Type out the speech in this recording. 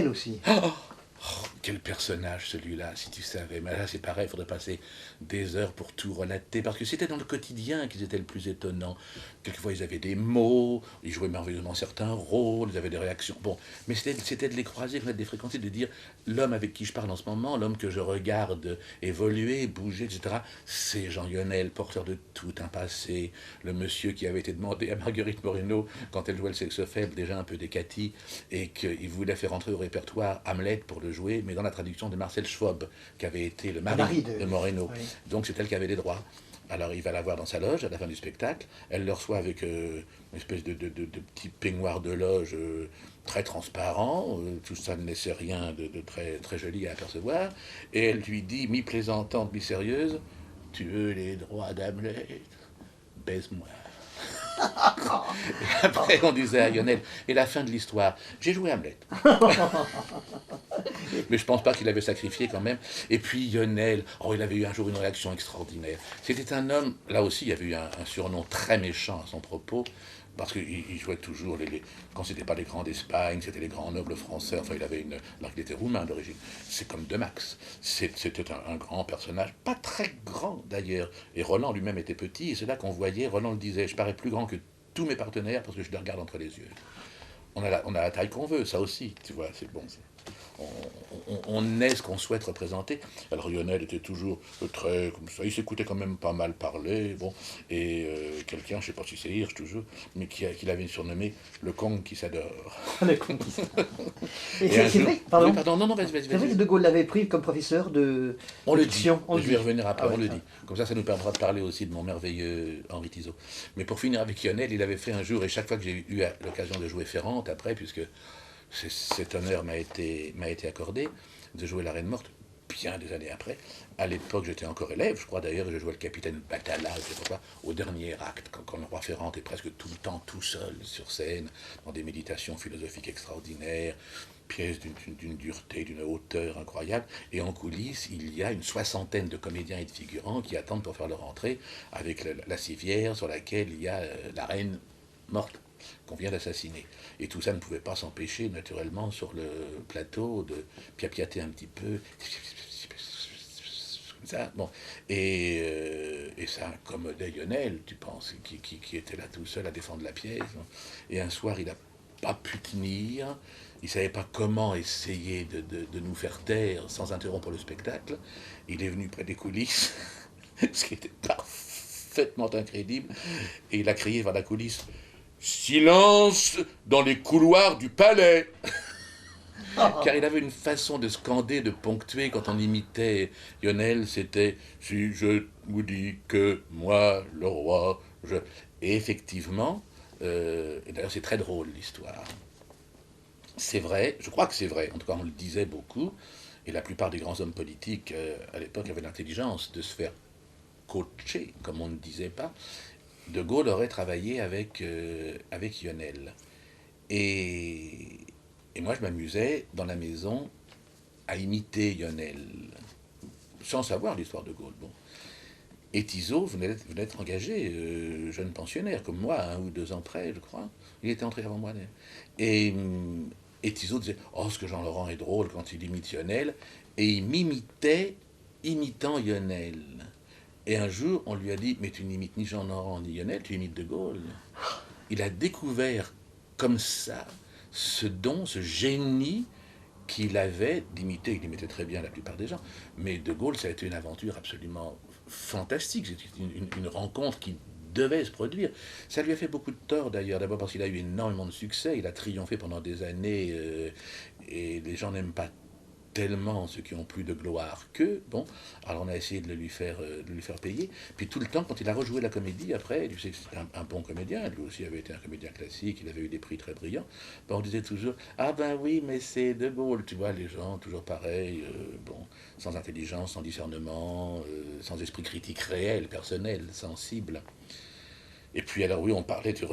Lionel aussi. Quel personnage celui-là, si tu savais. Mais là, c'est pareil, il faudrait passer des heures pour tout relater, parce que c'était dans le quotidien qu'ils étaient le plus étonnants. Quelquefois, ils avaient des mots, ils jouaient merveilleusement certains rôles, ils avaient des réactions. Bon, mais c'était de les croiser, de les fréquenter, de dire l'homme avec qui je parle en ce moment, l'homme que je regarde évoluer, bouger, etc., c'est Jean Lionel, porteur de tout un passé, le monsieur qui avait été demandé à Marguerite Moreno quand elle jouait le sexe faible, déjà un peu décati, et qu'il voulait faire entrer au répertoire Hamlet pour le jouer, mais dans la traduction de Marcel Schwob, qui avait été le mari de Moreno. Oui. Donc c'est elle qui avait les droits. Alors il va la voir dans sa loge à la fin du spectacle. Elle le reçoit avec une espèce de petit peignoir de loge très transparent. Tout ça ne laissait rien de très, très joli à apercevoir. Et elle lui dit, mi-plaisantante, mi-sérieuse, tu veux les droits d'Hamlet? Baise-moi. Et après, on disait à Lionel, et la fin de l'histoire, j'ai joué Hamlet. Mais je pense pas qu'il avait sacrifié quand même. Et puis Lionel, oh, il avait eu un jour une réaction extraordinaire. C'était un homme, là aussi, il y avait eu un surnom très méchant à son propos, parce qu'il jouait toujours, quand c'était pas les grands d'Espagne, c'était les grands nobles français, enfin il avait alors qu'il était roumain d'origine. C'est comme De Max. C'était un grand personnage, pas très grand d'ailleurs. Et Roland lui-même était petit, et c'est là qu'on voyait, Roland le disait, je parais plus grand que tous mes partenaires parce que je les regarde entre les yeux. On a la taille qu'on veut, ça aussi, tu vois, c'est bon. On est ce qu'on souhaite représenter. Alors Lionel était toujours très comme ça, il s'écoutait quand même pas mal parler, bon, et quelqu'un, je sais pas si c'est Hirsch toujours, mais qui l'avait surnommé le conquistador. Le conquistador. Et c'est vrai, pardon, oui, pardon, non, vas-y. C'est vrai que De Gaulle l'avait pris comme professeur de diction. Je vais y revenir après, on le dit. Comme ça nous permettra de parler aussi de mon merveilleux Henri Tizot. Mais pour finir avec Lionel, il avait fait un jour, et chaque fois que j'ai eu l'occasion de jouer Ferrante après, puisque cet honneur m'a été accordé, de jouer la Reine Morte, bien des années après. À l'époque, j'étais encore élève, je crois d'ailleurs, je jouais le capitaine Batala, je sais pas quoi, au dernier acte, quand le roi Ferrante est presque tout le temps tout seul sur scène, dans des méditations philosophiques extraordinaires, pièces d'une dureté, d'une hauteur incroyable, et en coulisses, il y a une soixantaine de comédiens et de figurants qui attendent pour faire leur entrée, avec la civière sur laquelle il y a la Reine Morte qu'on vient d'assassiner. Et tout ça ne pouvait pas s'empêcher, naturellement, sur le plateau, de piapiater un petit peu, comme ça. Bon. Et ça incommodait Lionel, tu penses, qui était là tout seul à défendre la pièce. Et un soir, il n'a pas pu tenir, il ne savait pas comment essayer de nous faire taire sans interrompre le spectacle. Il est venu près des coulisses, ce qui était parfaitement incrédible, et il a crié vers la coulisse, silence dans les couloirs du palais. Car il avait une façon de scander, de ponctuer quand on imitait Lionel, c'était si je vous dis que moi, le roi, je. Et effectivement, d'ailleurs c'est très drôle l'histoire. C'est vrai, je crois que c'est vrai, en tout cas on le disait beaucoup, et la plupart des grands hommes politiques à l'époque avaient l'intelligence de se faire coacher, comme on ne disait pas. De Gaulle aurait travaillé avec Lionel. Et moi, je m'amusais dans la maison à imiter Lionel, sans savoir l'histoire de Gaulle. Bon. Et Tizot venait d'être engagé, jeune pensionnaire, comme moi, 1 ou 2 ans près, je crois. Il était entré avant moi. Et Tizot disait, oh, ce que Jean-Laurent est drôle quand il imite Lionel. Et il m'imitait, imitant Lionel. Et un jour, on lui a dit, mais tu n'imites ni Jean-Laurent ni Lionel, tu imites De Gaulle. Il a découvert comme ça ce don, ce génie qu'il avait d'imiter. Il imitait très bien la plupart des gens. Mais De Gaulle, ça a été une aventure absolument fantastique. C'était une rencontre qui devait se produire. Ça lui a fait beaucoup de tort d'ailleurs. D'abord parce qu'il a eu énormément de succès. Il a triomphé pendant des années et les gens n'aiment pas tellement ceux qui ont plus de gloire qu'eux. Bon, alors on a essayé de lui faire payer. Puis tout le temps, quand il a rejoué la comédie, après, tu sais que c'était un bon comédien, lui aussi avait été un comédien classique, il avait eu des prix très brillants, ben on disait toujours, ah ben oui, mais c'est De Gaulle, tu vois, les gens, toujours pareil, bon, sans intelligence, sans discernement, sans esprit critique réel, personnel, sensible. Et puis alors oui, on parlait du